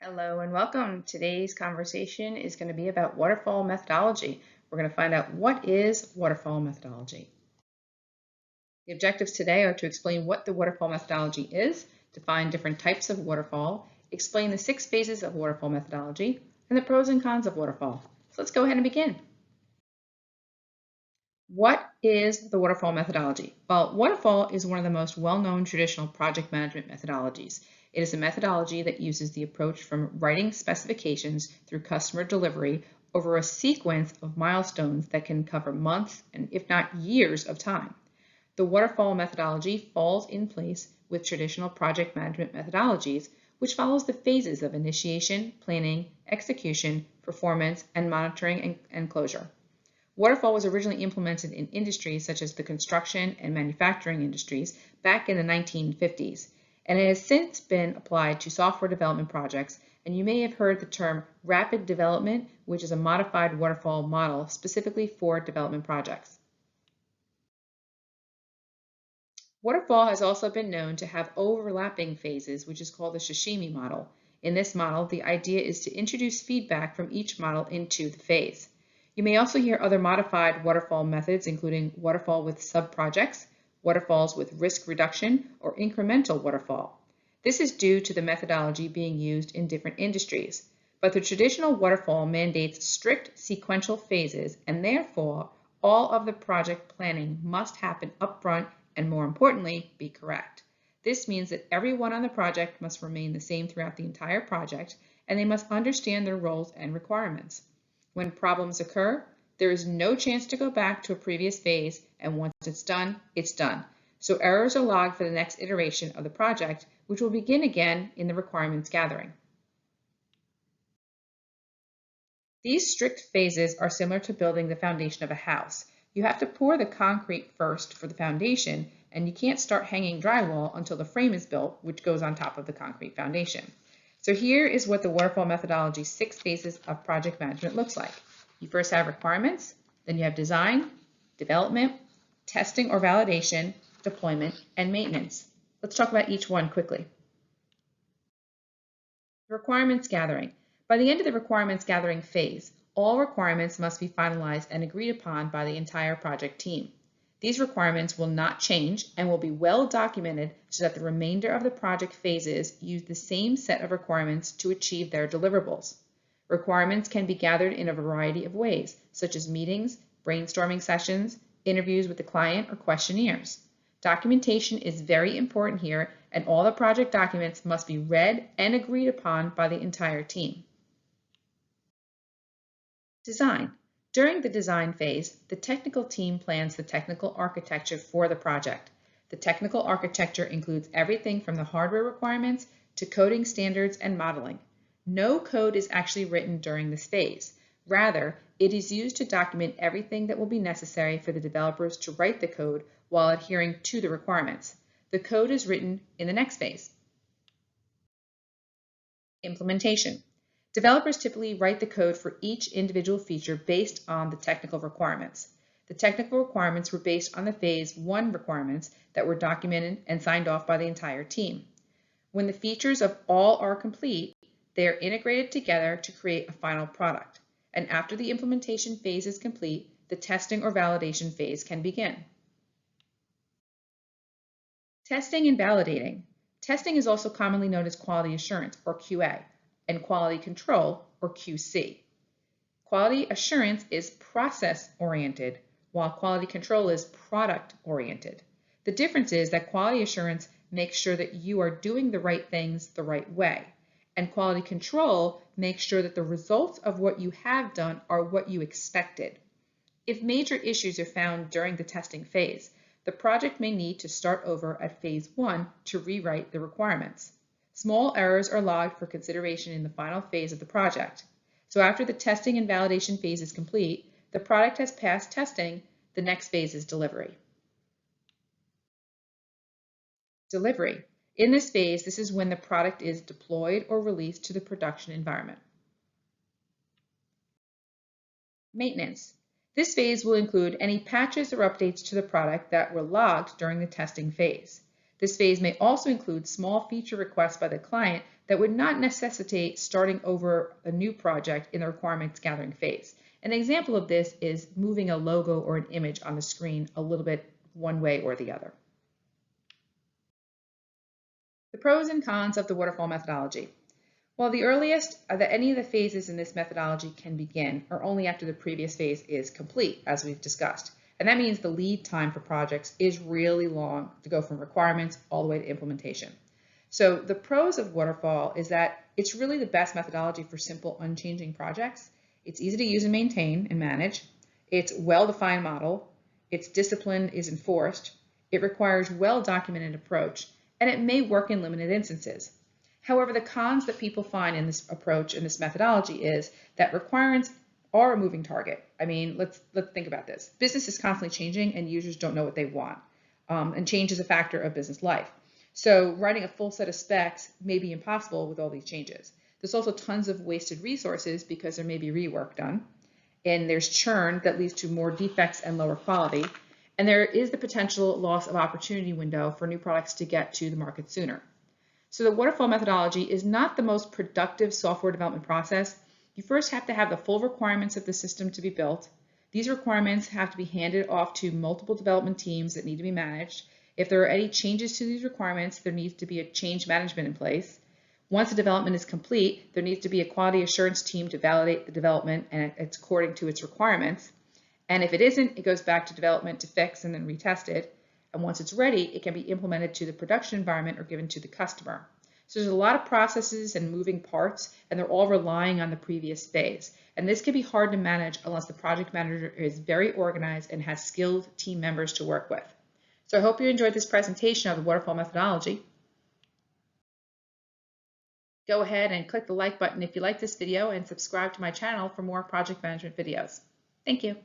Hello and welcome. Today's conversation is going to be about waterfall methodology. We're going to find out what is waterfall methodology. The objectives today are to explain what the waterfall methodology is, define different types of waterfall, explain the 6 phases of waterfall methodology, and the pros and cons of waterfall. So let's go ahead and begin. What is the waterfall methodology? Well, waterfall is one of the most well-known traditional project management methodologies. It is a methodology that uses the approach from writing specifications through customer delivery over a sequence of milestones that can cover months and if not years of time. The waterfall methodology falls in place with traditional project management methodologies, which follows the phases of initiation, planning, execution, performance, and monitoring and closure. Waterfall was originally implemented in industries such as the construction and manufacturing industries back in the 1950s, and it has since been applied to software development projects, and you may have heard the term rapid development, which is a modified waterfall model specifically for development projects. Waterfall has also been known to have overlapping phases, which is called the sashimi model. In this model, the idea is to introduce feedback from each model into the phase. You may also hear other modified waterfall methods, including waterfall with sub-projects, waterfalls with risk reduction, or incremental waterfall. This is due to the methodology being used in different industries, but the traditional waterfall mandates strict sequential phases, and therefore all of the project planning must happen upfront and, more importantly, be correct. This means that everyone on the project must remain the same throughout the entire project, and they must understand their roles and requirements. When problems occur, there is no chance to go back to a previous phase, and once it's done, it's done. So errors are logged for the next iteration of the project, which will begin again in the requirements gathering. These strict phases are similar to building the foundation of a house. You have to pour the concrete first for the foundation, and you can't start hanging drywall until the frame is built, which goes on top of the concrete foundation. So here is what the waterfall methodology's 6 phases of project management looks like. You first have requirements, then you have design, development, testing or validation, deployment, and maintenance. Let's talk about each one quickly. Requirements gathering. By the end of the requirements gathering phase, all requirements must be finalized and agreed upon by the entire project team. These requirements will not change and will be well documented so that the remainder of the project phases use the same set of requirements to achieve their deliverables. Requirements can be gathered in a variety of ways, such as meetings, brainstorming sessions, interviews with the client, or questionnaires. Documentation is very important here, and all the project documents must be read and agreed upon by the entire team. Design. During the design phase, the technical team plans the technical architecture for the project. The technical architecture includes everything from the hardware requirements to coding standards and modeling. No code is actually written during this phase. Rather, it is used to document everything that will be necessary for the developers to write the code while adhering to the requirements. The code is written in the next phase. Implementation. Developers typically write the code for each individual feature based on the technical requirements. The technical requirements were based on the phase 1 requirements that were documented and signed off by the entire team. When the features of all are complete, they are integrated together to create a final product. And after the implementation phase is complete, the testing or validation phase can begin. Testing and validating. Testing is also commonly known as quality assurance, or QA, and quality control, or QC. Quality assurance is process-oriented, while quality control is product-oriented. The difference is that quality assurance makes sure that you are doing the right things the right way, and quality control makes sure that the results of what you have done are what you expected. If major issues are found during the testing phase, the project may need to start over at phase 1 to rewrite the requirements. Small errors are logged for consideration in the final phase of the project. So after the testing and validation phase is complete, the product has passed testing, the next phase is delivery. Delivery. In this phase, this is when the product is deployed or released to the production environment. Maintenance. This phase will include any patches or updates to the product that were logged during the testing phase. This phase may also include small feature requests by the client that would not necessitate starting over a new project in the requirements gathering phase. An example of this is moving a logo or an image on the screen a little bit one way or the other. The pros and cons of the waterfall methodology. While the earliest that any of the phases in this methodology can begin are only after the previous phase is complete, as we've discussed. And that means the lead time for projects is really long to go from requirements all the way to implementation. So the pros of waterfall is that it's really the best methodology for simple, unchanging projects. It's easy to use and maintain and manage. It's a well-defined model. Its discipline is enforced. It requires well-documented approach, and it may work in limited instances. However, the cons that people find in this approach and this methodology is that requirements are a moving target. I mean, let's think about this. Business is constantly changing and users don't know what they want. And change is a factor of business life. So writing a full set of specs may be impossible with all these changes. There's also tons of wasted resources because there may be rework done. And there's churn that leads to more defects and lower quality. And there is the potential loss of opportunity window for new products to get to the market sooner. So the waterfall methodology is not the most productive software development process. You first have to have the full requirements of the system to be built. These requirements have to be handed off to multiple development teams that need to be managed. If there are any changes to these requirements, there needs to be a change management in place. Once the development is complete, there needs to be a quality assurance team to validate the development and it's according to its requirements. And if it isn't, it goes back to development to fix and then retest it. And once it's ready, it can be implemented to the production environment or given to the customer. So there's a lot of processes and moving parts, and they're all relying on the previous phase. And this can be hard to manage unless the project manager is very organized and has skilled team members to work with. So I hope you enjoyed this presentation of the waterfall methodology. Go ahead and click the like button if you like this video and subscribe to my channel for more project management videos. Thank you.